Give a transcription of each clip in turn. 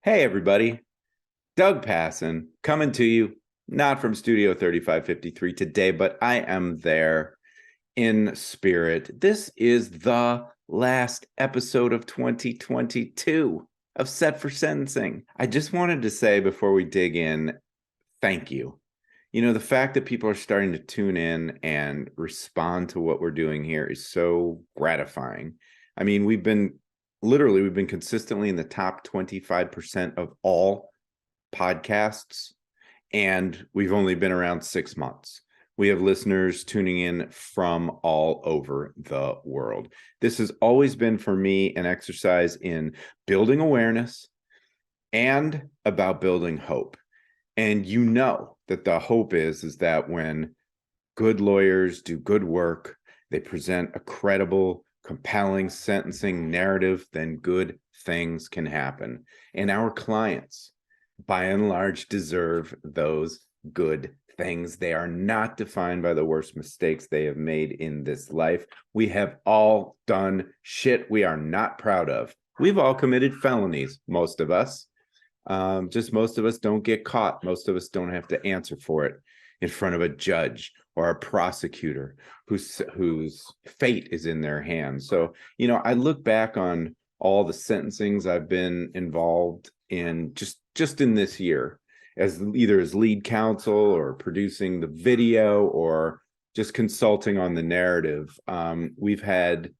Hey, everybody. Doug Passon coming to you, not from Studio 3553 today, but I am there in spirit. This is the last episode of 2022 of Set for Sentencing. I just wanted to say before we dig in, thank you. You know, the fact that people are starting to tune in and respond to what we're doing here is so gratifying. I mean, we've been consistently in the top 25% of all podcasts, and we've only been around 6 months. We have listeners tuning in from all over the world. This has always been for me an exercise in building awareness and about building hope. And you know that the hope is that when good lawyers do good work, they present a credible, compelling sentencing narrative, then good things can happen. And our clients, by and large, deserve those good things. They are not defined by the worst mistakes they have made in this life. We have all done shit we are not proud of. We've all committed felonies, most of us. Just most of us don't get caught. Most of us don't have to answer for it in front of a judge or a prosecutor whose fate is in their hands. So, you know, I look back on all the sentencings I've been involved in just in this year, as either as lead counsel or producing the video or just consulting on the narrative. We've had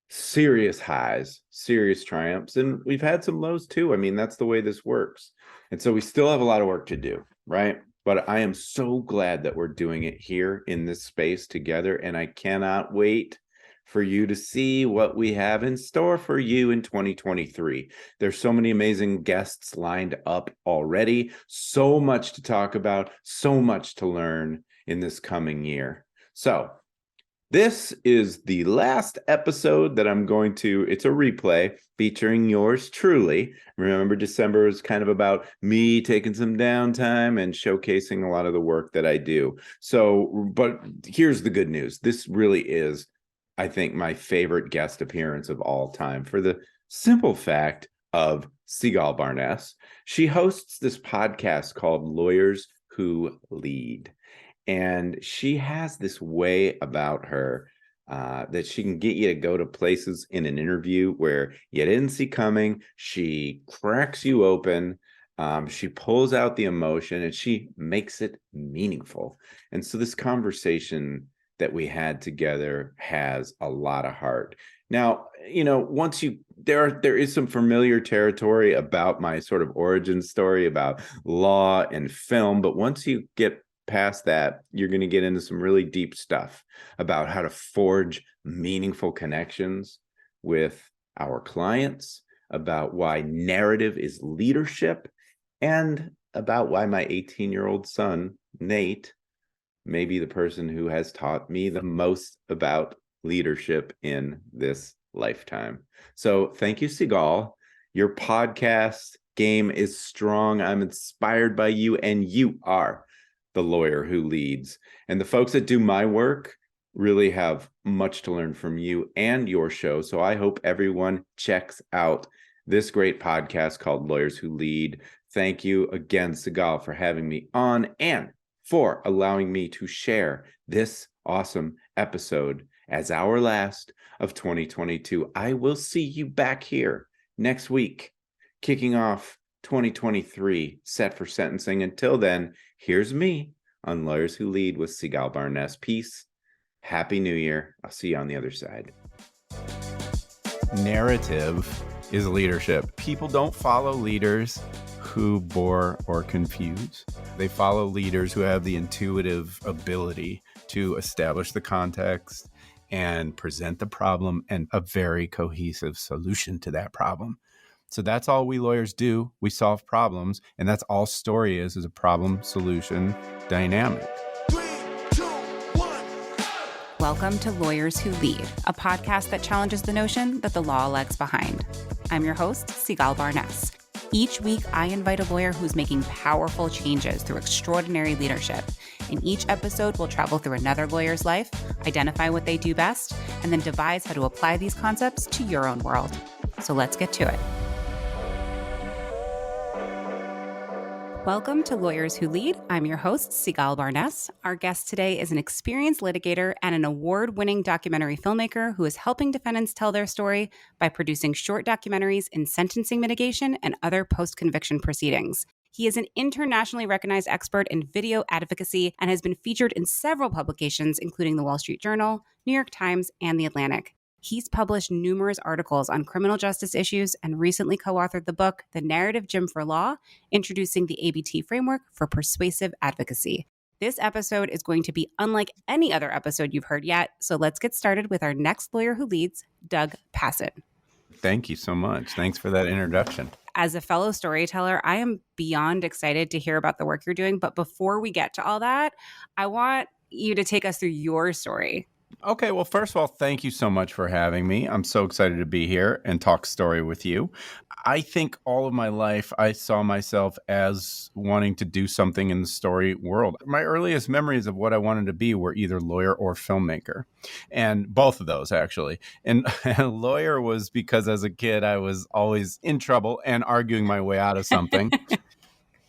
serious highs, serious triumphs, and we've had some lows too. I mean, that's the way this works. And so we still have a lot of work to do, right? But I am so glad that we're doing it here in this space together, and I cannot wait for you to see what we have in store for you in 2023. There's so many amazing guests lined up already, so much to talk about, so much to learn in this coming year. So this is the last episode that it's a replay featuring yours truly. Remember, December is kind of about me taking some downtime and showcasing a lot of the work that I do. So, but here's the good news. This really is, I think, my favorite guest appearance of all time for the simple fact of Sigalle Barness. She hosts this podcast called Lawyers Who Lead. And she has this way about her that she can get you to go to places in an interview where you didn't see coming. She cracks you open. She pulls out the emotion and she makes it meaningful. And so this conversation that we had together has a lot of heart. Now, you know, there is some familiar territory about my sort of origin story about law and film, but once you get past that, you're going to get into some really deep stuff about how to forge meaningful connections with our clients, about why narrative is leadership, and about why my 18-year-old son, Nate, may be the person who has taught me the most about leadership in this lifetime. So thank you, Sigalle. Your podcast game is strong. I'm inspired by you, and you are the lawyer who leads. And the folks that do my work really have much to learn from you and your show. So I hope everyone checks out this great podcast called Lawyers Who Lead. Thank you again, Sigalle, for having me on and for allowing me to share this awesome episode as our last of 2022. I will see you back here next week, kicking off 2023 Set for Sentencing. Until then, here's me on Lawyers Who Lead with Sigalle Barness. Peace. Happy New Year. I'll see you on the other side. Narrative is leadership. People don't follow leaders who bore or confuse. They follow leaders who have the intuitive ability to establish the context and present the problem and a very cohesive solution to that problem. So that's all we lawyers do. We solve problems, and that's all story is a problem-solution dynamic. 3, 2, 1. Welcome to Lawyers Who Lead, a podcast that challenges the notion that the law lags behind. I'm your host, Sigalle Barness. Each week, I invite a lawyer who's making powerful changes through extraordinary leadership. In each episode, we'll travel through another lawyer's life, identify what they do best, and then devise how to apply these concepts to your own world. So let's get to it. Welcome to Lawyers Who Lead. I'm your host, Sigalle Barness. Our guest today is an experienced litigator and an award-winning documentary filmmaker who is helping defendants tell their story by producing short documentaries in sentencing mitigation and other post-conviction proceedings. He is an internationally recognized expert in video advocacy and has been featured in several publications, including the Wall Street Journal, New York Times, and The Atlantic. He's published numerous articles on criminal justice issues and recently co-authored the book, The Narrative Gym for Law, Introducing the ABT Framework for Persuasive Advocacy. This episode is going to be unlike any other episode you've heard yet, so let's get started with our next lawyer who leads, Doug Passon. Thank you so much. Thanks for that introduction. As a fellow storyteller, I am beyond excited to hear about the work you're doing, but before we get to all that, I want you to take us through your story. Okay, well, first of all, thank you so much for having me. I'm so excited to be here and talk story with you. I think all of my life, I saw myself as wanting to do something in the story world. My earliest memories of what I wanted to be were either lawyer or filmmaker, and both of those, actually. And a lawyer was because as a kid, I was always in trouble and arguing my way out of something.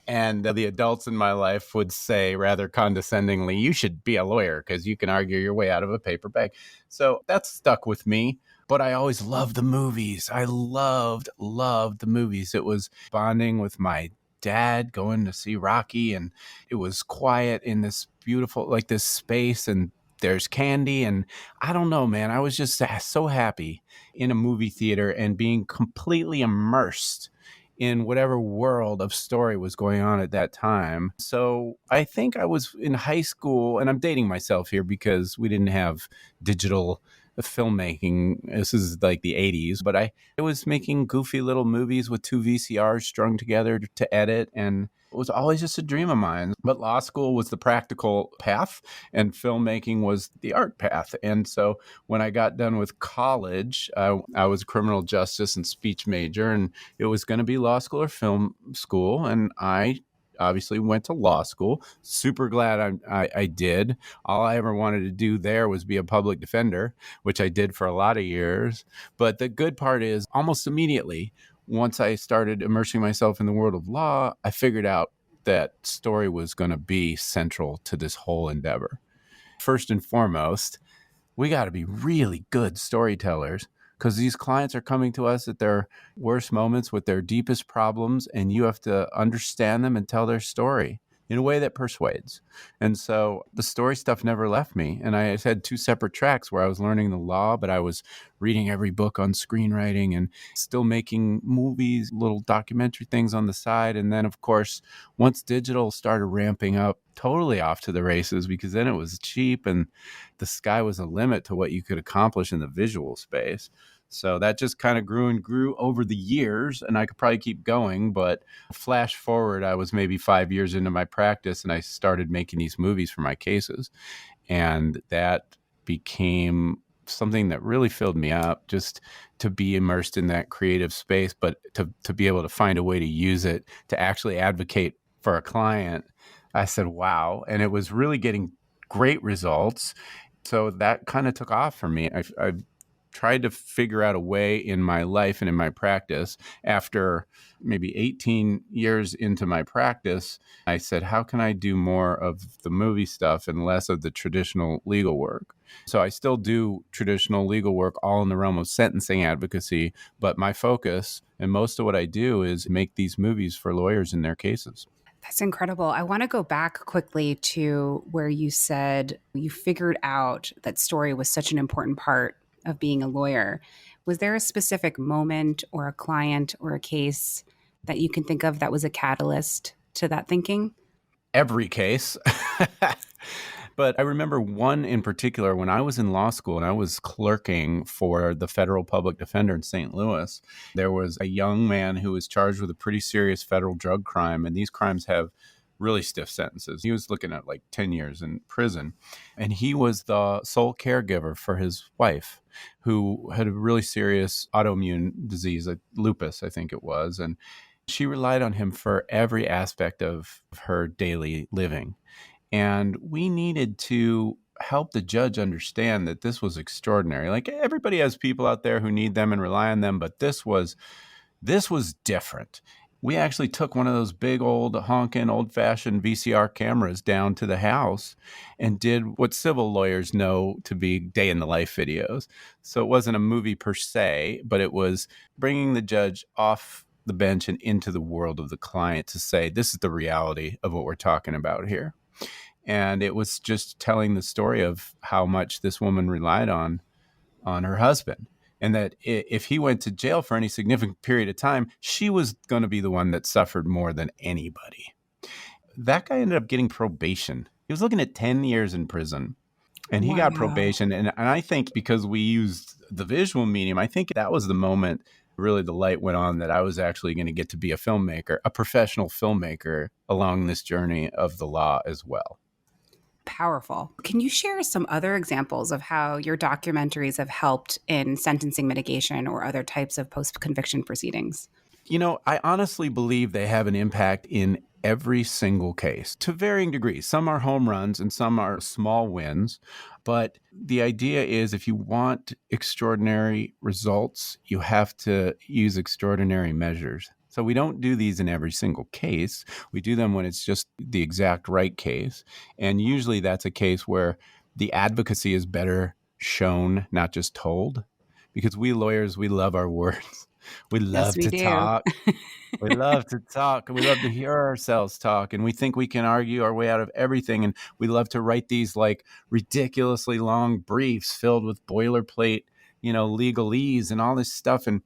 And the adults in my life would say rather condescendingly, you should be a lawyer because you can argue your way out of a paper bag. So that stuck with me. But I always loved the movies. I loved the movies. It was bonding with my dad, going to see Rocky. And it was quiet in this beautiful, like this space. And there's candy. And I don't know, man. I was just so happy in a movie theater and being completely immersed in whatever world of story was going on at that time. So I think I was in high school, and I'm dating myself here because we didn't have digital filmmaking. This is like the 80s, but I was making goofy little movies with two VCRs strung together to edit, and it was always just a dream of mine. But law school was the practical path and filmmaking was the art path. And so when I got done with college, I was a criminal justice and speech major, and it was going to be law school or film school. And I obviously went to law school. Super glad I did. All I ever wanted to do there was be a public defender, which I did for a lot of years. But the good part is almost immediately, once I started immersing myself in the world of law, I figured out that story was going to be central to this whole endeavor. First and foremost, we got to be really good storytellers because these clients are coming to us at their worst moments with their deepest problems, and you have to understand them and tell their story in a way that persuades. And so the story stuff never left me. And I had two separate tracks where I was learning the law, but I was reading every book on screenwriting and still making movies, little documentary things on the side. And then, of course, once digital started ramping up, totally off to the races because then it was cheap and the sky was a limit to what you could accomplish in the visual space. So that just kind of grew and grew over the years, and I could probably keep going, but flash forward, I was maybe 5 years into my practice and I started making these movies for my cases. And that became something that really filled me up, just to be immersed in that creative space, but to be able to find a way to use it to actually advocate for a client. I said, wow. And it was really getting great results. So that kind of took off for me. I tried to figure out a way in my life and in my practice. After maybe 18 years into my practice, I said, how can I do more of the movie stuff and less of the traditional legal work? So I still do traditional legal work, all in the realm of sentencing advocacy, but my focus and most of what I do is make these movies for lawyers in their cases. That's incredible. I want to go back quickly to where you said you figured out that story was such an important part of being a lawyer. Was there a specific moment or a client or a case that you can think of that was a catalyst to that thinking? Every case. But I remember one in particular when I was in law school and I was clerking for the federal public defender in St. Louis. There was a young man who was charged with a pretty serious federal drug crime, and these crimes have really stiff sentences. He was looking at like 10 years in prison, and he was the sole caregiver for his wife, who had a really serious autoimmune disease, like lupus, I think it was, and she relied on him for every aspect of her daily living. And we needed to help the judge understand that this was extraordinary. Like, everybody has people out there who need them and rely on them, but this was different. we actually took one of those big old honking old-fashioned VCR cameras down to the house and did what civil lawyers know to be day in the life videos. So it wasn't a movie per se, but it was bringing the judge off the bench and into the world of the client to say, this is the reality of what we're talking about here. And it was just telling the story of how much this woman relied on her husband, and that if he went to jail for any significant period of time, she was going to be the one that suffered more than anybody. That guy ended up getting probation. He was looking at 10 years in prison, and he got Wow. probation. And I think because we used the visual medium, I think that was the moment really the light went on that I was actually going to get to be a filmmaker, a professional filmmaker along this journey of the law as well. Powerful. Can you share some other examples of how your documentaries have helped in sentencing mitigation or other types of post-conviction proceedings? I honestly believe they have an impact in every single case to varying degrees. Some are home runs and some are small wins. But the idea is if you want extraordinary results, you have to use extraordinary measures. So we don't do these in every single case. We do them when it's just the exact right case. And usually that's a case where the advocacy is better shown, not just told, because we lawyers, we love our words. We Yes, love we to do. talk. We love to talk, and we love to hear ourselves talk, and we think we can argue our way out of everything. And we love to write these like ridiculously long briefs filled with boilerplate, legalese and all this stuff. And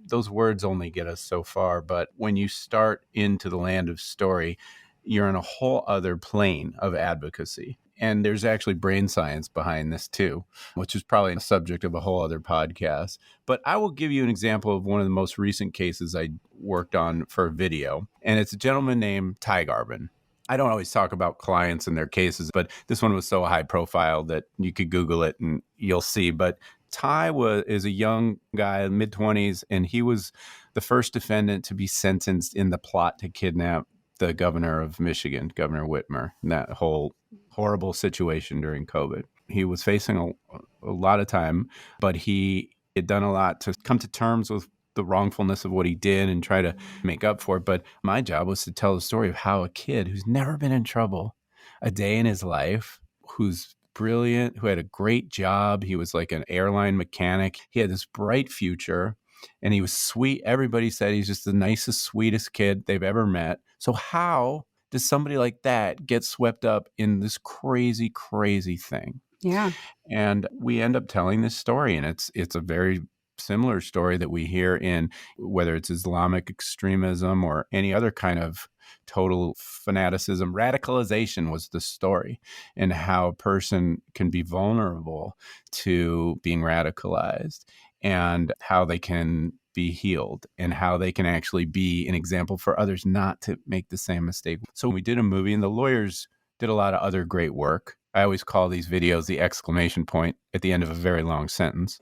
those words only get us so far. But when you start into the land of story, you're in a whole other plane of advocacy. And there's actually brain science behind this too, which is probably a subject of a whole other podcast. But I will give you an example of one of the most recent cases I worked on for a video. And it's a gentleman named Ty Garbin. I don't always talk about clients and their cases, but this one was so high profile that you could Google it and you'll see. But Ty is a young guy, mid-20s, and he was the first defendant to be sentenced in the plot to kidnap the governor of Michigan, Governor Whitmer, and that whole horrible situation during COVID. He was facing a lot of time, but he had done a lot to come to terms with the wrongfulness of what he did and try to make up for it. But my job was to tell the story of how a kid who's never been in trouble a day in his life, who's brilliant, who had a great job. He was like an airline mechanic. He had this bright future and he was sweet. Everybody said he's just the nicest, sweetest kid they've ever met. So how does somebody like that get swept up in this crazy, crazy thing? Yeah. And we end up telling this story, and it's a very similar story that we hear in whether it's Islamic extremism or any other kind of total fanaticism. Radicalization was the story, and how a person can be vulnerable to being radicalized and how they can be healed and how they can actually be an example for others not to make the same mistake. So we did a movie, and the lawyers did a lot of other great work. I always call these videos the exclamation point at the end of a very long sentence.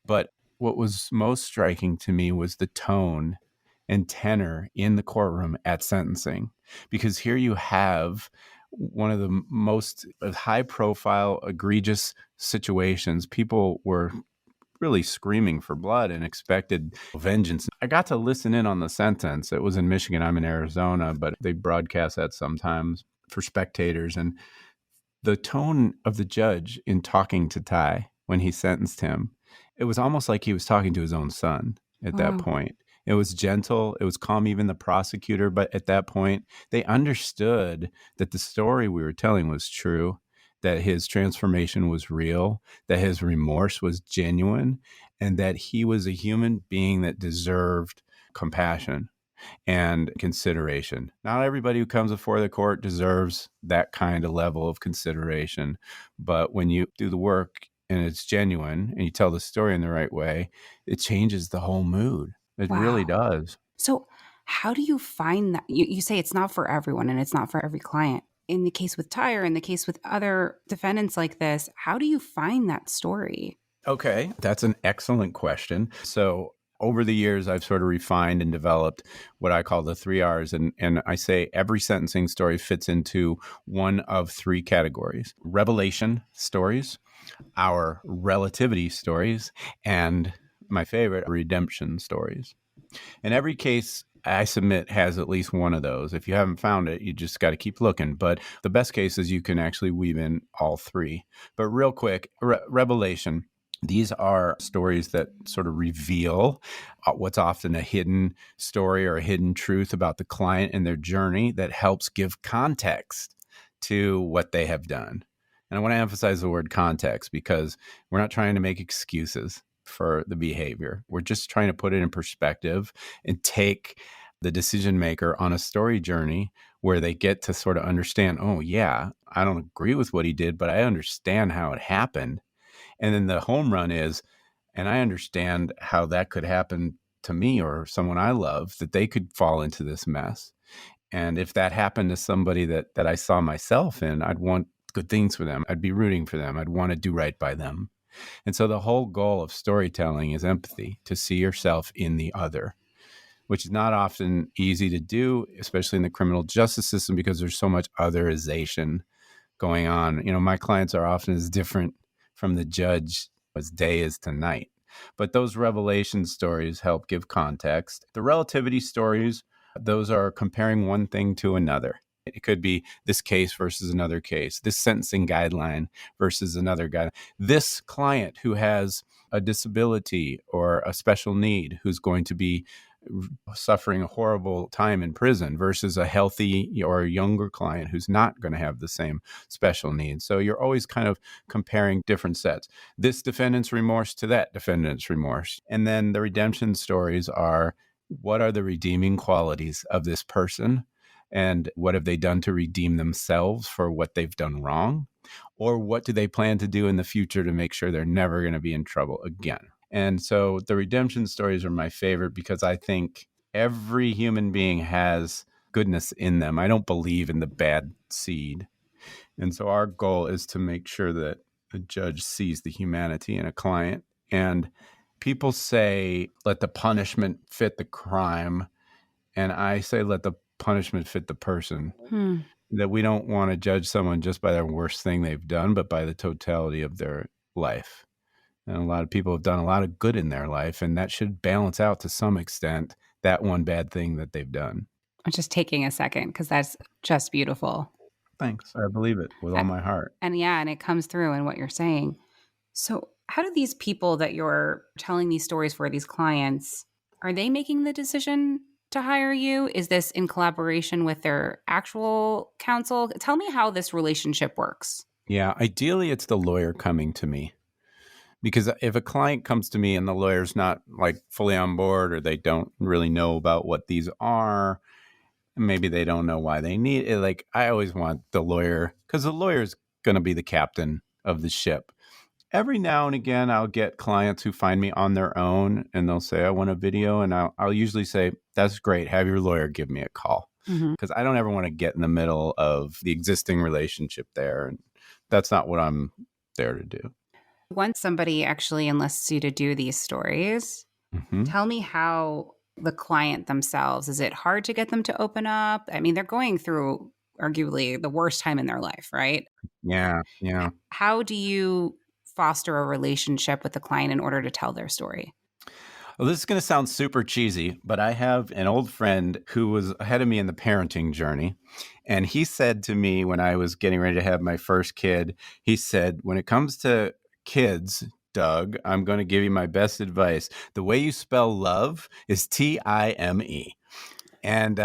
But what was most striking to me was the tone and tenor in the courtroom at sentencing, because here you have one of the most high profile, egregious situations. People were really screaming for blood and expected vengeance. I got to listen in on the sentence. It was in Michigan. I'm in Arizona, but they broadcast that sometimes for spectators. And the tone of the judge in talking to Ty when he sentenced him, it was almost like he was talking to his own son at that Wow. point. It was gentle, it was calm, even the prosecutor. But at that point, they understood that the story we were telling was true, that his transformation was real, that his remorse was genuine, and that he was a human being that deserved compassion and consideration. Not everybody who comes before the court deserves that kind of level of consideration. But when you do the work and it's genuine and you tell the story in the right way, it changes the whole mood. It really Wow. does. So, how do you find that? You say it's not for everyone and it's not for every client. In the case with Tyre, in the case with other defendants like this, how do you find that story? Okay, that's an excellent question. So, over the years, I've sort of refined and developed what I call the 3 R's. And I say every sentencing story fits into one of three categories: revelation stories, our relativity stories, and my favorite, redemption stories. And every case I submit has at least one of those. If you haven't found it, you just got to keep looking. But the best case is you can actually weave in all three. But real quick, revelation. These are stories that sort of reveal what's often a hidden story or a hidden truth about the client and their journey that helps give context to what they have done. And I want to emphasize the word context because we're not trying to make excuses for the behavior. We're just trying to put it in perspective and take the decision maker on a story journey where they get to sort of understand, oh, yeah, I don't agree with what he did, but I understand how it happened. And then the home run is, and I understand how that could happen to me or someone I love, that they could fall into this mess. And if that happened to somebody that I saw myself in, I'd want good things for them. I'd be rooting for them. I'd want to do right by them. And so the whole goal of storytelling is empathy, to see yourself in the other, which is not often easy to do, especially in the criminal justice system, because there's so much otherization going on. My clients are often as different from the judge as day is to night. But those revelation stories help give context. The relativity stories, those are comparing one thing to another. It could be this case versus another case, this sentencing guideline versus another guideline, this client who has a disability or a special need who's going to be suffering a horrible time in prison versus a healthy or a younger client who's not going to have the same special needs. So you're always kind of comparing different sets. This defendant's remorse to that defendant's remorse. And then the redemption stories are, what are the redeeming qualities of this person? And what have they done to redeem themselves for what they've done wrong? Or what do they plan to do in the future to make sure they're never going to be in trouble again? And so the redemption stories are my favorite because I think every human being has goodness in them. I don't believe in the bad seed. And so our goal is to make sure that the judge sees the humanity in a client. And people say, let the punishment fit the crime. And I say, let the punishment fit the person. That we don't want to judge someone just by the worst thing they've done, but by the totality of their life. And a lot of people have done a lot of good in their life, and that should balance out to some extent that one bad thing that they've done. I'm just taking a second because that's just beautiful. Thanks. I believe it with all my heart. And it comes through in what you're saying. So how do these people that you're telling these stories for, these clients, are they making the decision to hire you? Is this in collaboration with their actual counsel? Tell me how this relationship works. Yeah, ideally it's the lawyer coming to me. Because if a client comes to me and the lawyer's not like fully on board, or they don't really know about what these are, maybe they don't know why they need it. Like, I always want the lawyer, because the lawyer is going to be the captain of the ship. Every now and again, I'll get clients who find me on their own and they'll say, I want a video. And I'll usually say, that's great. Have your lawyer give me a call. Because I don't ever want to get in the middle of the existing relationship there. And that's not what I'm there to do. Once somebody actually enlists you to do these stories, tell me how the client themselves, is it hard to get them to open up? I mean, they're going through arguably the worst time in their life, right? Yeah. How do you foster a relationship with the client in order to tell their story? Well, this is going to sound super cheesy, but I have an old friend who was ahead of me in the parenting journey. And he said to me when I was getting ready to have my first kid, he said, when it comes to kids, Doug, I'm going to give you my best advice. The way you spell love is Time. And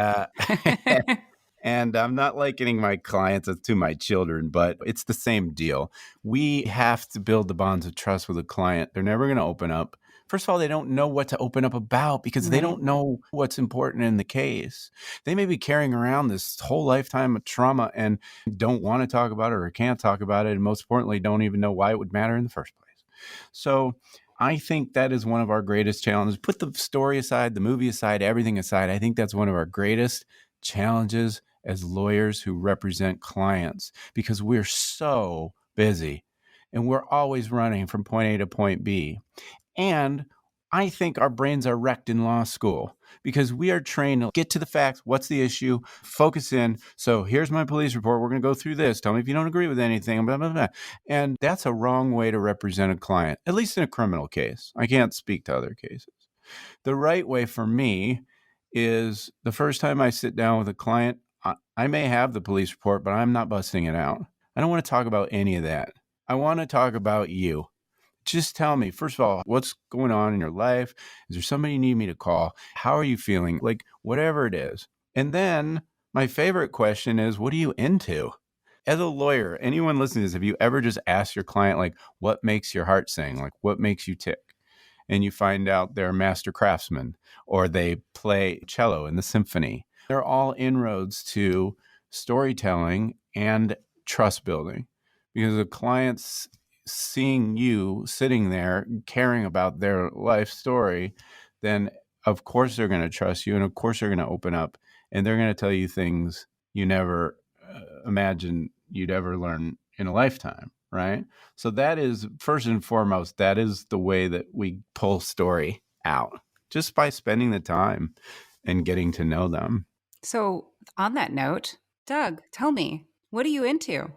and I'm not likening my clients to my children, but it's the same deal. We have to build the bonds of trust with a client. They're never going to open up. First of all, they don't know what to open up about because they don't know what's important in the case. They may be carrying around this whole lifetime of trauma and don't want to talk about it or can't talk about it. And most importantly, don't even know why it would matter in the first place. So I think that is one of our greatest challenges. Put the story aside, the movie aside, everything aside. I think that's one of our greatest challenges as lawyers who represent clients, because we're so busy and we're always running from point A to point B. And I think our brains are wrecked in law school because we are trained to get to the facts. What's the issue? Focus in. So here's my police report. We're going to go through this. Tell me if you don't agree with anything, blah, blah, blah. And that's a wrong way to represent a client, at least in a criminal case. I can't speak to other cases. The right way for me is the first time I sit down with a client, I may have the police report, but I'm not busting it out. I don't want to talk about any of that. I want to talk about you. Just tell me, first of all, what's going on in your life? Is there somebody you need me to call? How are you feeling? Like, whatever it is. And then my favorite question is, what are you into? As a lawyer, anyone listening to this, have you ever just asked your client, like, what makes your heart sing? Like, what makes you tick? And you find out they're a master craftsman or they play cello in the symphony. They're all inroads to storytelling and trust building, because the client's seeing you sitting there caring about their life story, then of course they're going to trust you, and of course they're going to open up, and they're going to tell you things you never imagined you'd ever learn in a lifetime, right? So that is, first and foremost, that is the way that we pull story out, just by spending the time and getting to know them. So, on that note, Doug, tell me, what are you into?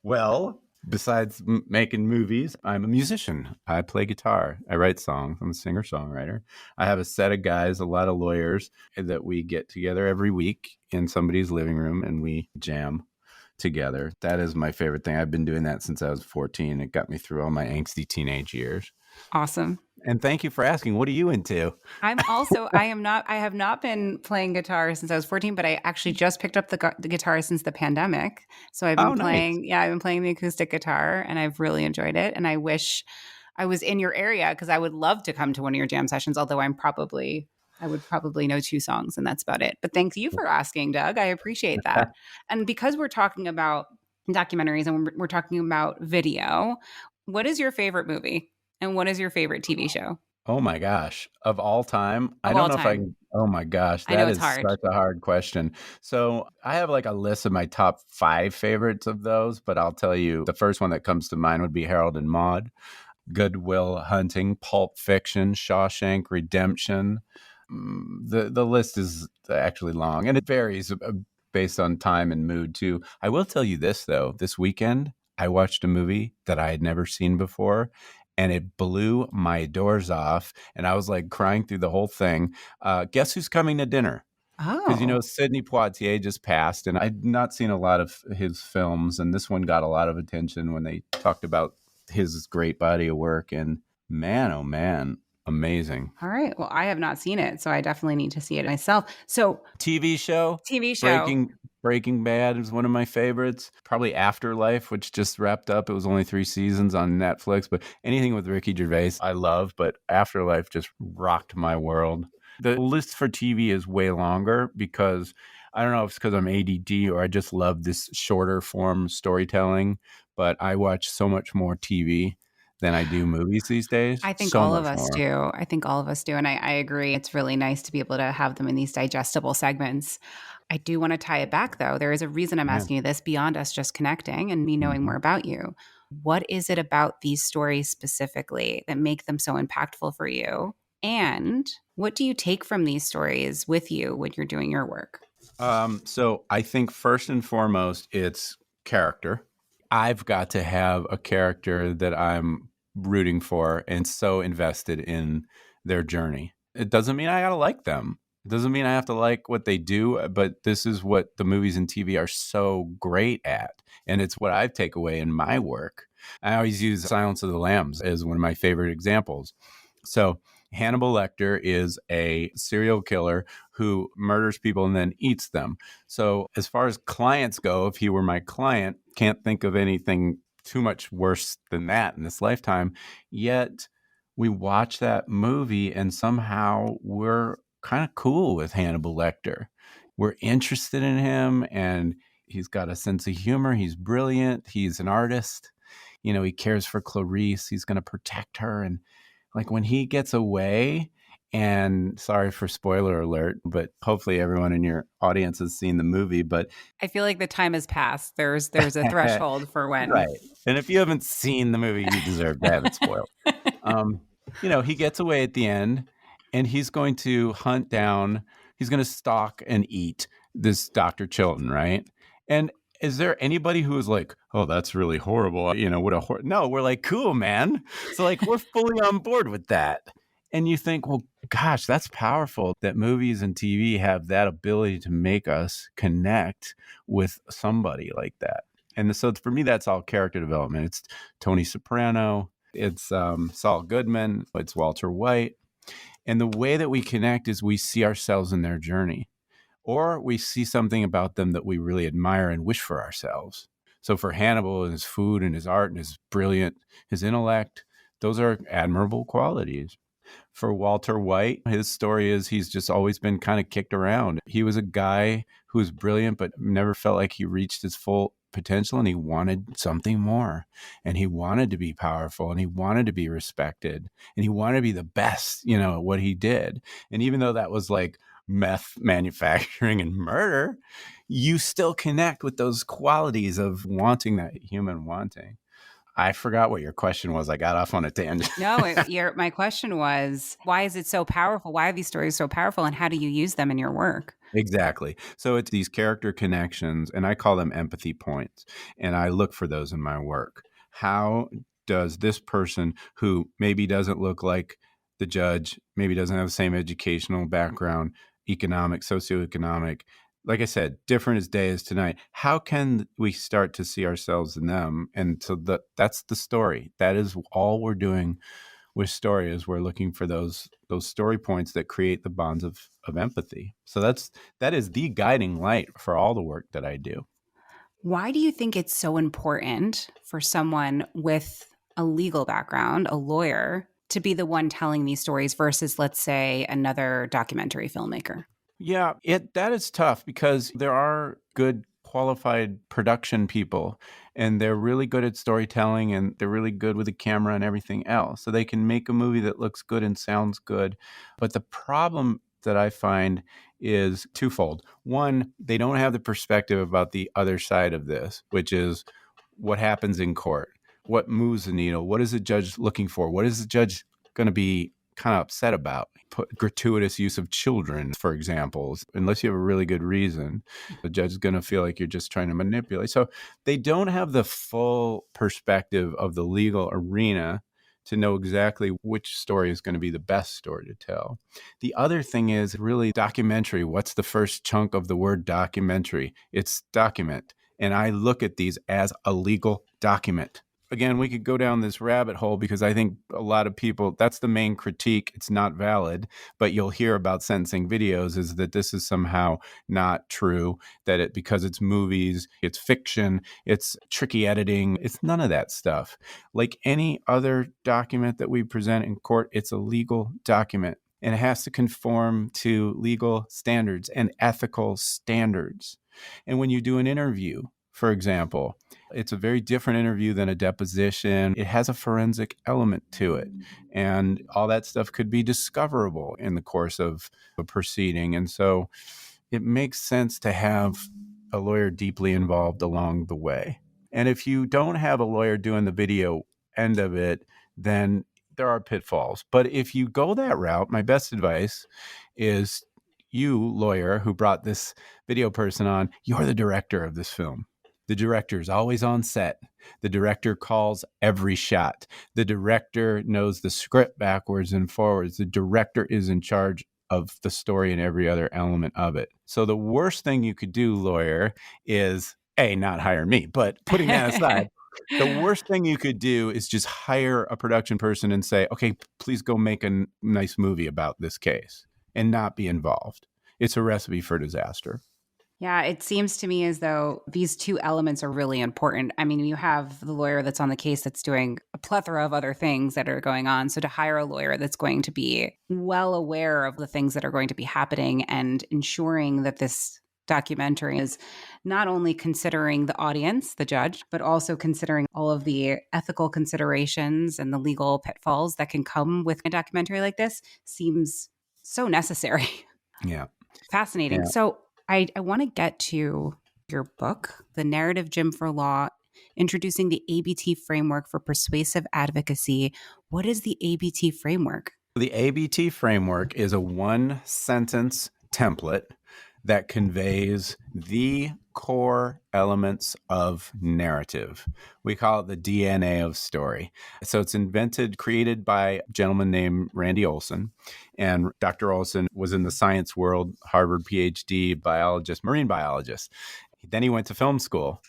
Well, besides making movies, I'm a musician. I play guitar. I write songs. I'm a singer-songwriter. I have a set of guys, a lot of lawyers, that we get together every week in somebody's living room and we jam together. That is my favorite thing. I've been doing that since I was 14. It got me through all my angsty teenage years. Awesome. And thank you for asking. What are you into? I have not been playing guitar since I was 14, but I actually just picked up the guitar since the pandemic. So I've been playing the acoustic guitar, and I've really enjoyed it. And I wish I was in your area, because I would love to come to one of your jam sessions, although I would probably know 2 songs and that's about it. But thank you for asking, Doug. I appreciate that. And because we're talking about documentaries and we're talking about video, what is your favorite movie? And what is your favorite TV show? Oh my gosh. Of all time? I Of don't all know if I time. can. Oh my gosh. I know That it's is hard. such a hard question. So I have like a list of my top 5 favorites of those, but I'll tell you the first one that comes to mind would be Harold and Maude, Good Will Hunting, Pulp Fiction, Shawshank Redemption. The list is actually long, and it varies based on time and mood too. I will tell you this though. This weekend, I watched a movie that I had never seen before, and it blew my doors off. And I was like crying through the whole thing. Guess who's coming to dinner? Because, Oh, Sidney Poitier just passed, and I'd not seen a lot of his films. And this one got a lot of attention when they talked about his great body of work. And man, oh man, amazing. all right. Well, I have not seen it, so I definitely need to see it myself. So, TV show, TV show. Breaking Bad is one of my favorites. Probably Afterlife, which just wrapped up. It was only 3 seasons on Netflix, but anything with Ricky Gervais, I love. But Afterlife just rocked my world. The list for TV is way longer because I don't know if it's because I'm ADD or I just love this shorter form storytelling. But I watch so much more TV than I do movies these days. I think So all of much us more. do. I think all of us do. And I agree. It's really nice to be able to have them in these digestible segments. I do want to tie it back, though. There is a reason I'm Yeah. asking you this beyond us just connecting and me knowing more Mhm. about you. What is it about these stories specifically that make them so impactful for you? And what do you take from these stories with you when you're doing your work? So I think first and foremost, it's character. I've got to have a character that I'm rooting for and so invested in their journey. It doesn't mean I got to like them. It doesn't mean I have to like what they do, but this is what the movies and TV are so great at. And it's what I take away in my work. I always use Silence of the Lambs as one of my favorite examples. So Hannibal Lecter is a serial killer who murders people and then eats them. So as far as clients go, if he were my client, can't think of anything too much worse than that in this lifetime. Yet we watch that movie and somehow we're kind of cool with Hannibal Lecter. We're interested in him and he's got a sense of humor. He's brilliant. He's an artist. He cares for Clarice. He's going to protect her. And like when he gets away, and sorry for spoiler alert, but hopefully everyone in your audience has seen the movie. But I feel like the time has passed. There's a threshold for when. right. And if you haven't seen the movie, you deserve to have it spoiled. Um, he gets away at the end and he's going to hunt down, he's going to stalk and eat this Dr. Chilton, right? And is there anybody who is like, oh, that's really horrible? No, we're like, cool, man. So like, we're fully on board with that. And you think, well, gosh, that's powerful that movies and TV have that ability to make us connect with somebody like that. And so for me, that's all character development. It's Tony Soprano, it's Saul Goodman, it's Walter White. And the way that we connect is we see ourselves in their journey, or we see something about them that we really admire and wish for ourselves. So for Hannibal and his food and his art and his intellect, those are admirable qualities. For Walter White, his story is he's just always been kind of kicked around. He was a guy who was brilliant, but never felt like he reached his full potential, and he wanted something more. And he wanted to be powerful, and he wanted to be respected, and he wanted to be the best, at what he did. And even though that was like meth manufacturing and murder, you still connect with those qualities of wanting that human wanting. I forgot what your question was. I got off on a tangent. No, my question was, why is it so powerful? Why are these stories so powerful, and how do you use them in your work? Exactly. So it's these character connections, and I call them empathy points, and I look for those in my work. How does this person who maybe doesn't look like the judge, maybe doesn't have the same educational background, economic, socioeconomic, like I said, different as day as tonight. How can we start to see ourselves in them? And so that's the story. That is all we're doing with story, is we're looking for those story points that create the bonds of empathy. So that is the guiding light for all the work that I do. Why do you think it's so important for someone with a legal background, a lawyer, to be the one telling these stories versus, let's say, another documentary filmmaker? Yeah, that is tough because there are good qualified production people, and they're really good at storytelling, and they're really good with the camera and everything else. So they can make a movie that looks good and sounds good. But the problem that I find is twofold. One, they don't have the perspective about the other side of this, which is what happens in court, what moves the needle, what is the judge looking for, what is the judge going to be kind of upset about. Gratuitous use of children, for example, unless you have a really good reason, the judge is going to feel like you're just trying to manipulate. So they don't have the full perspective of the legal arena to know exactly which story is going to be the best story to tell. The other thing is really documentary. What's the first chunk of the word documentary? It's document. And I look at these as a legal document. Again, we could go down this rabbit hole because I think a lot of people, that's the main critique. It's not valid, but you'll hear about sentencing videos is that this is somehow not true, that because it's movies, it's fiction, it's tricky editing. It's none of that stuff. Like any other document that we present in court, it's a legal document, and it has to conform to legal standards and ethical standards. And when you do an interview, for example, it's a very different interview than a deposition. It has a forensic element to it. And all that stuff could be discoverable in the course of a proceeding. And so it makes sense to have a lawyer deeply involved along the way. And if you don't have a lawyer doing the video end of it, then there are pitfalls. But if you go that route, my best advice is you, lawyer, who brought this video person on, you're the director of this film. The director is always on set. The director calls every shot. The director knows the script backwards and forwards. The director is in charge of the story and every other element of it. So the worst thing you could do, lawyer, is not hire me, but putting that aside, the worst thing you could do is just hire a production person and say, okay, please go make a nice movie about this case and not be involved. It's a recipe for disaster. Yeah, it seems to me as though these two elements are really important. I mean, you have the lawyer that's on the case that's doing a plethora of other things that are going on. So to hire a lawyer that's going to be well aware of the things that are going to be happening and ensuring that this documentary is not only considering the audience, the judge, but also considering all of the ethical considerations and the legal pitfalls that can come with a documentary like this seems so necessary. Yeah. Fascinating. Yeah. So I want to get to your book, The Narrative Gym for Law, Introducing the ABT Framework for Persuasive Advocacy. What is the ABT framework? The ABT framework is a one-sentence template that conveys the core elements of narrative. We call it the DNA of story. So it's created by a gentleman named Randy Olson. And Dr. Olson was in the science world, Harvard PhD biologist, marine biologist. Then he went to film school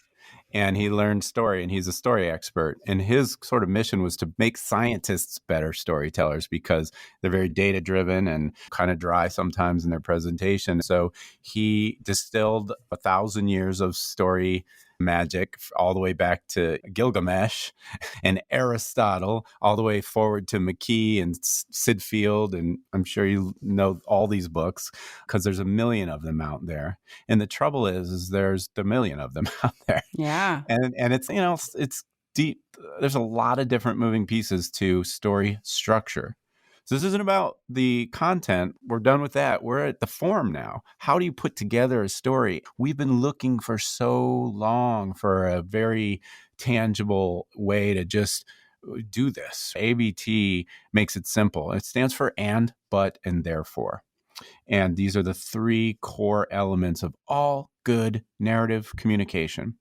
and he learned story, and he's a story expert. And his sort of mission was to make scientists better storytellers because they're very data driven and kind of dry sometimes in their presentation. So he distilled 1,000 years of story magic all the way back to Gilgamesh and Aristotle, all the way forward to McKee and Sid Field. And I'm sure you know all these books because there's a million of them out there. And the trouble is there's the million of them out there. Yeah. And it's, it's deep. There's a lot of different moving pieces to story structure. So this isn't about the content. We're done with that. We're at the form now. How do you put together a story? We've been looking for so long for a very tangible way to just do this. ABT makes it simple. It stands for and, but, and therefore. And these are the three core elements of all good narrative communication.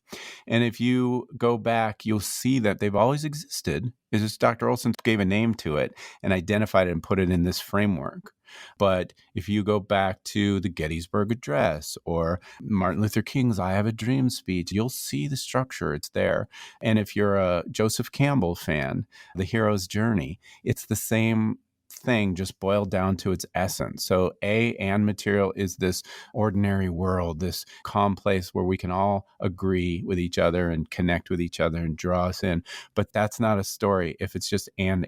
And if you go back, you'll see that they've always existed. It's just Dr. Olson gave a name to it and identified it and put it in this framework. But if you go back to the Gettysburg Address or Martin Luther King's I Have a Dream speech, you'll see the structure. It's there. And if you're a Joseph Campbell fan, The Hero's Journey, it's the same thing just boiled down to its essence. So and material is this ordinary world, this calm place where we can all agree with each other and connect with each other and draw us in. But that's not a story. If it's just and,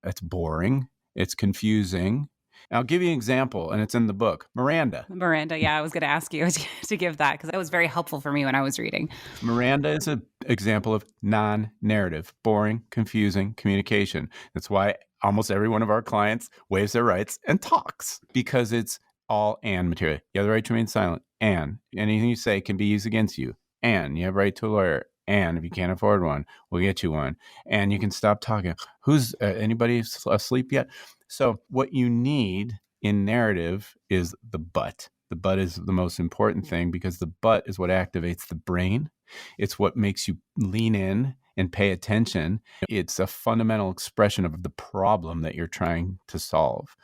it's boring. It's confusing. I'll give you an example, and it's in the book. Miranda. Yeah, I was going to ask you to give that because that was very helpful for me when I was reading. Miranda is an example of non-narrative, boring, confusing communication. That's why almost every one of our clients waives their rights and talks, because it's all and material. You have the right to remain silent, and anything you say can be used against you, and you have right to a lawyer, and if you can't afford one, we'll get you one, and you can stop talking. Who's anybody asleep yet? So what you need in narrative is the but. The but is the most important thing because the but is what activates the brain. It's what makes you lean in and pay attention. It's a fundamental expression of the problem that you're trying to solve.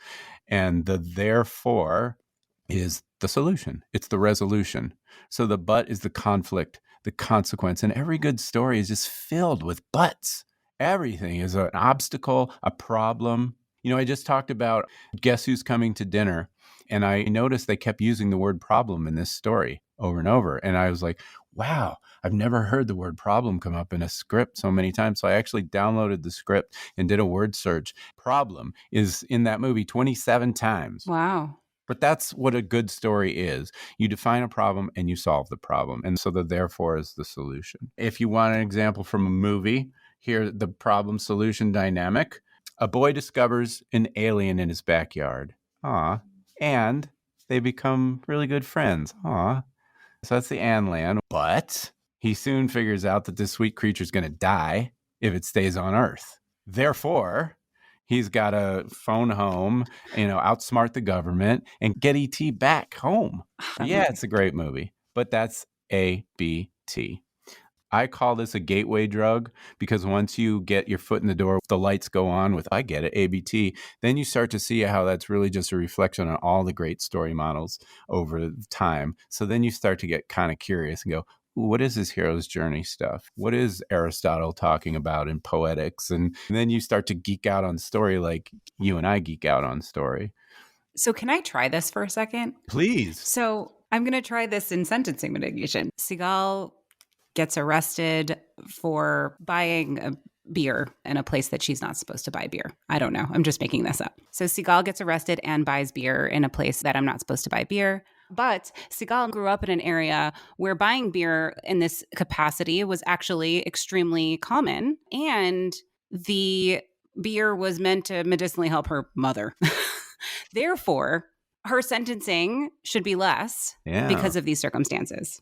And the therefore is the solution. It's the resolution. So the but is the conflict, the consequence. And every good story is just filled with buts. Everything is an obstacle, a problem. I just talked about Guess Who's Coming to Dinner. And I noticed they kept using the word problem in this story over and over. And I was like, wow, I've never heard the word problem come up in a script so many times. So I actually downloaded the script and did a word search. Problem is in that movie 27 times. Wow. But that's what a good story is. You define a problem and you solve the problem. And so the therefore is the solution. If you want an example from a movie, here, the problem solution dynamic. A boy discovers an alien in his backyard. And they become really good friends. So that's the and land. But he soon figures out that this sweet creature is going to die if it stays on Earth. Therefore, he's got to phone home, outsmart the government and get ET back home. Yeah, it's a great movie. But that's ABT. I call this a gateway drug because once you get your foot in the door, the lights go on with, I get it, ABT, then you start to see how that's really just a reflection on all the great story models over time. So then you start to get kind of curious and go, what is this hero's journey stuff? What is Aristotle talking about in poetics? And then you start to geek out on story like you and I geek out on story. So can I try this for a second? Please. So I'm going to try this in sentencing mitigation. Sigalle gets arrested for buying a beer in a place that she's not supposed to buy beer. I don't know. I'm just making this up. So Sigalle gets arrested and buys beer in a place that I'm not supposed to buy beer. But Sigalle grew up in an area where buying beer in this capacity was actually extremely common. And the beer was meant to medicinally help her mother. Therefore, her sentencing should be less because of these circumstances.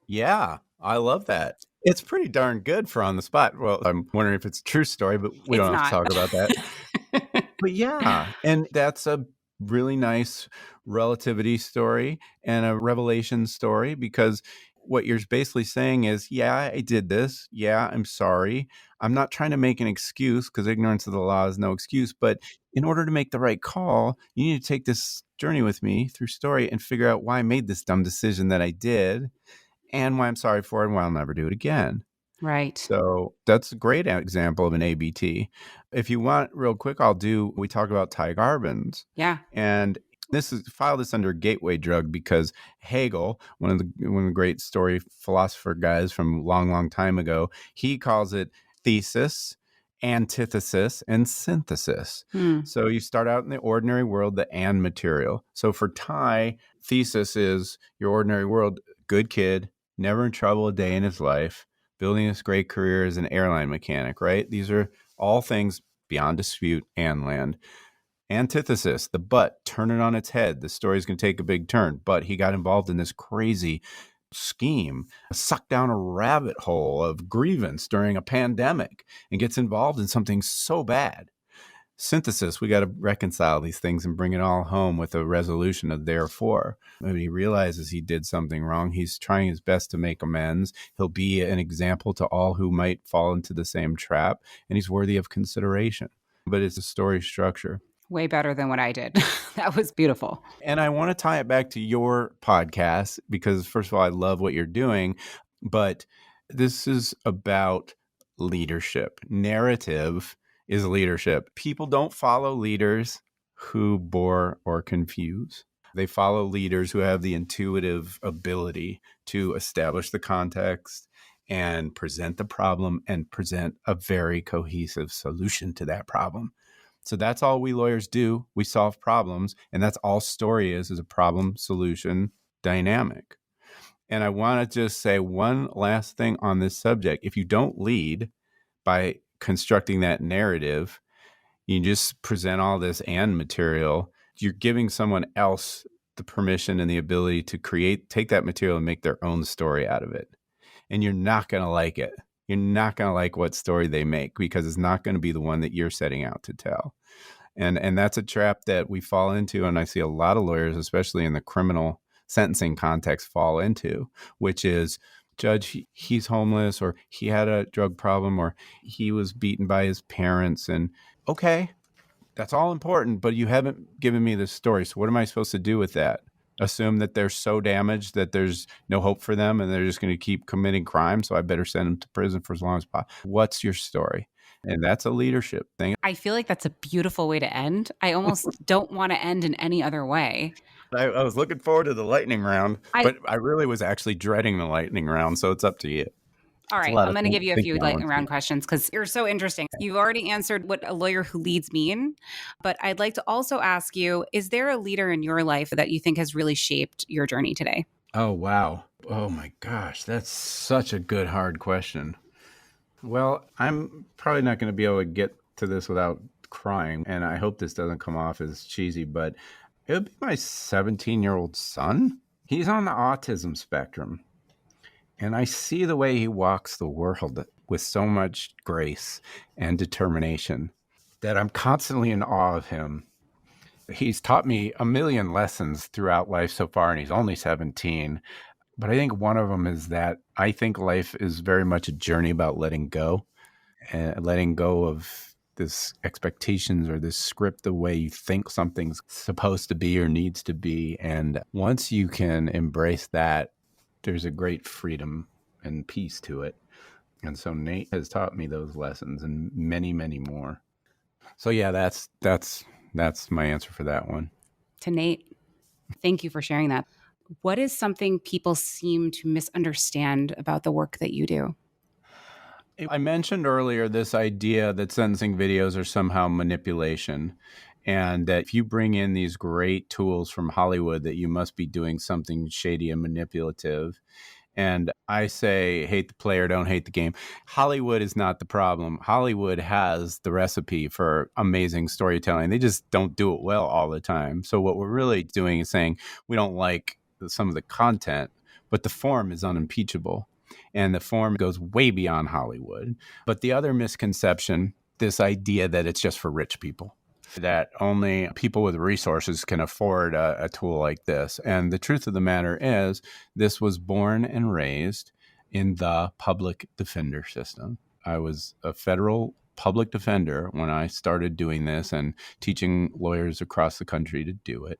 Yeah, I love that. It's pretty darn good for on the spot. Well, I'm wondering if it's a true story, but we don't have to talk about that. But yeah, and that's a really nice relativity story and a revelation story, because what you're basically saying is, yeah, I did this. Yeah, I'm sorry. I'm not trying to make an excuse, because ignorance of the law is no excuse. But in order to make the right call, you need to take this journey with me through story and figure out why I made this dumb decision that I did, and why I'm sorry for it, and why I'll never do it again. Right. So that's a great example of an ABT. If you want, real quick, we talk about Ty Garbins. Yeah. And file this under gateway drug, because Hegel, one of the great story philosopher guys from a long, long time ago, he calls it thesis, antithesis, and synthesis. So you start out in the ordinary world, the and material. So for Ty, thesis is your ordinary world, good kid, never in trouble a day in his life, building this great career as an airline mechanic, right? These are all things beyond dispute and land. Antithesis, the but, turn it on its head. The story's going to take a big turn, but he got involved in this crazy scheme, sucked down a rabbit hole of grievance during a pandemic, and gets involved in something so bad. Synthesis, we got to reconcile these things and bring it all home with a resolution of therefore. When he realizes he did something wrong, he's trying his best to make amends. He'll be an example to all who might fall into the same trap, and he's worthy of consideration. But it's a story structure. Way better than what I did. That was beautiful. And I want to tie it back to your podcast, because first of all, I love what you're doing, but this is about leadership. Narrative is leadership. People don't follow leaders who bore or confuse. They follow leaders who have the intuitive ability to establish the context and present the problem and present a very cohesive solution to that problem. So that's all we lawyers do. We solve problems, and that's all story is a problem solution dynamic. And I want to just say one last thing on this subject. If you don't lead by constructing that narrative, you just present all this and material, you're giving someone else the permission and the ability to take that material and make their own story out of it. And you're not going to like it. You're not going to like what story they make, because it's not going to be the one that you're setting out to tell. And that's a trap that we fall into. And I see a lot of lawyers, especially in the criminal sentencing context, fall into, which is, judge, he's homeless, or he had a drug problem, or he was beaten by his parents. And okay, that's all important, but you haven't given me the story. So what am I supposed to do with that? Assume that they're so damaged that there's no hope for them and they're just going to keep committing crime, so I better send them to prison for as long as possible. What's your story? And that's a leadership thing. I feel like that's a beautiful way to end. I almost don't want to end in any other way. I was looking forward to the lightning round, but I really was actually dreading the lightning round, so it's up to you. All right, I'm going to give you a few lightning round questions, because you're so interesting. You've already answered what a lawyer who leads mean, but I'd like to also ask you, is there a leader in your life that you think has really shaped your journey today? Oh, wow. Oh, my gosh. That's such a good, hard question. Well, I'm probably not going to be able to get to this without crying, and I hope this doesn't come off as cheesy, but it would be my 17-year-old son. He's on the autism spectrum. And I see the way he walks the world with so much grace and determination that I'm constantly in awe of him. He's taught me a million lessons throughout life so far, and he's only 17. But I think one of them is that I think life is very much a journey about letting go, and letting go of this expectations or this script, the way you think something's supposed to be or needs to be. And once you can embrace that, there's a great freedom and peace to it. And so Nate has taught me those lessons and many, many more. So yeah, that's my answer for that one. To Nate, thank you for sharing that. What is something people seem to misunderstand about the work that you do? I mentioned earlier this idea that sentencing videos are somehow manipulation, and that if you bring in these great tools from Hollywood, that you must be doing something shady and manipulative. And I say, hate the player, don't hate the game. Hollywood is not the problem. Hollywood has the recipe for amazing storytelling. They just don't do it well all the time. So what we're really doing is saying we don't like some of the content, but the form is unimpeachable. And the form goes way beyond Hollywood. But the other misconception, this idea that it's just for rich people. that only people with resources can afford a tool like this. And the truth of the matter is, this was born and raised in the public defender system. I was a federal public defender when I started doing this and teaching lawyers across the country to do it.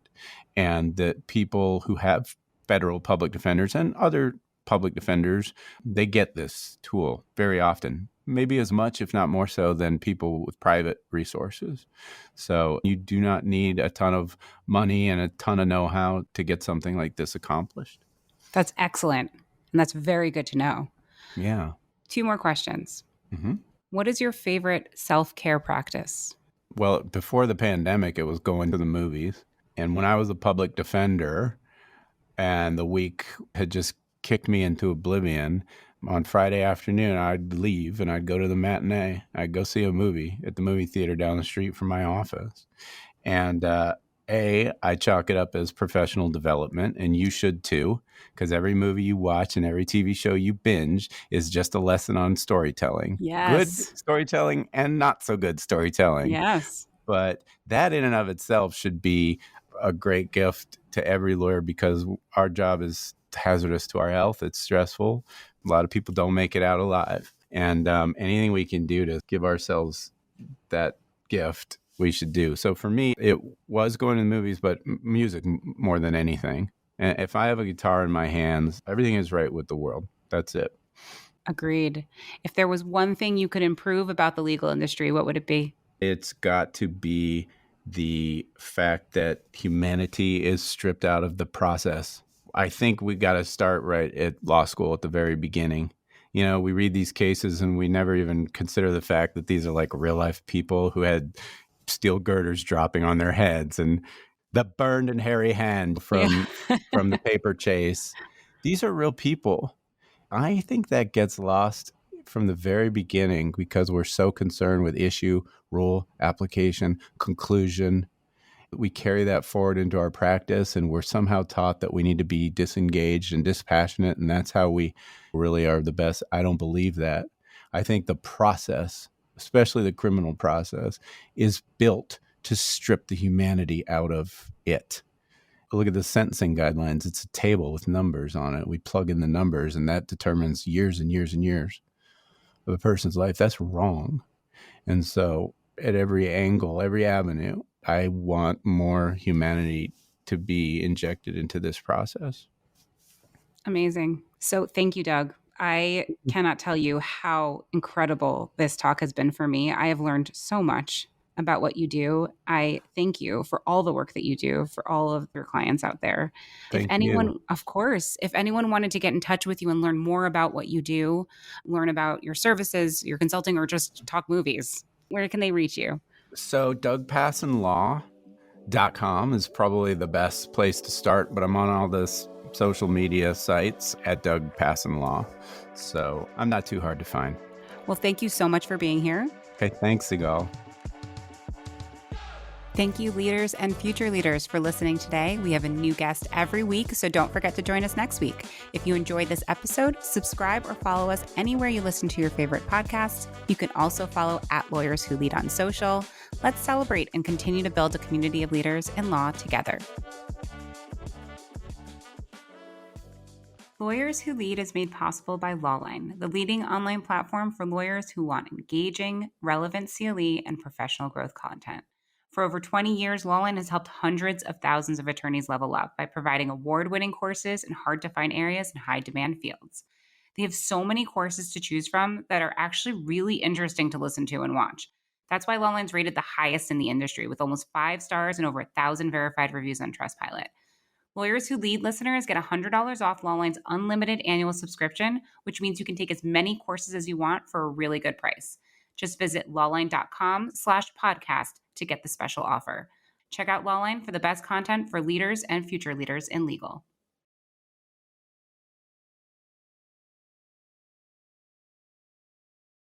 And that people who have federal public defenders and other public defenders, they get this tool very often, maybe as much, if not more so, than people with private resources. So you do not need a ton of money and a ton of know-how to get something like this accomplished. That's excellent. And that's very good to know. Yeah. 2 more questions. Mm-hmm. What is your favorite self-care practice? Well, before the pandemic, it was going to the movies. And when I was a public defender and the week had just kicked me into oblivion, on Friday afternoon, I'd leave and I'd go to the matinee. I'd go see a movie at the movie theater down the street from my office. And I chalk it up as professional development, and you should too, because every movie you watch and every TV show you binge is just a lesson on storytelling. Yes. Good storytelling and not so good storytelling. Yes. But that in and of itself should be a great gift to every lawyer, because our job is hazardous to our health. It's stressful. A lot of people don't make it out alive. And anything we can do to give ourselves that gift, we should do. So for me, it was going to the movies, but music more than anything. And if I have a guitar in my hands, everything is right with the world. That's it. Agreed. If there was one thing you could improve about the legal industry, what would it be? It's got to be the fact that humanity is stripped out of the process. I think we got to start right at law school at the very beginning. You know, we read these cases and we never even consider the fact that these are like real life people who had steel girders dropping on their heads and the burned and hairy hand from the paper chase. These are real people. I think that gets lost from the very beginning because we're so concerned with issue, rule, application, conclusion. We carry that forward into our practice, and we're somehow taught that we need to be disengaged and dispassionate, and that's how we really are the best. I don't believe that. I think the process, especially the criminal process, is built to strip the humanity out of it. Look at the sentencing guidelines. It's a table with numbers on it. We plug in the numbers, and that determines years and years and years of a person's life. That's wrong. And so at every angle, every avenue, I want more humanity to be injected into this process. Amazing. So thank you, Doug. I cannot tell you how incredible this talk has been for me. I have learned so much about what you do. I thank you for all the work that you do for all of your clients out there. Thank if anyone, you. Of course, if anyone wanted to get in touch with you and learn more about what you do, learn about your services, your consulting, or just talk movies, where can they reach you? So DougPassonLaw.com is probably the best place to start, but I'm on all this social media sites at Doug Passon Law. So I'm not too hard to find. Well, thank you so much for being here. Okay, thanks, Sigalle. Thank you, leaders and future leaders, for listening today. We have a new guest every week, so don't forget to join us next week. If you enjoyed this episode, subscribe or follow us anywhere you listen to your favorite podcasts. You can also follow @LawyersWhoLead on social. Let's celebrate and continue to build a community of leaders in law together. Lawyers Who Lead is made possible by Lawline, the leading online platform for lawyers who want engaging, relevant CLE and professional growth content. For over 20 years, Lawline has helped hundreds of thousands of attorneys level up by providing award-winning courses in hard-to-find areas and high-demand fields. They have so many courses to choose from that are actually really interesting to listen to and watch. That's why Lawline's rated the highest in the industry, with almost 5 stars and over 1,000 verified reviews on Trustpilot. Lawyers Who Lead listeners get $100 off Lawline's unlimited annual subscription, which means you can take as many courses as you want for a really good price. Just visit lawline.com/podcast to get the special offer. Check out Lawline for the best content for leaders and future leaders in legal.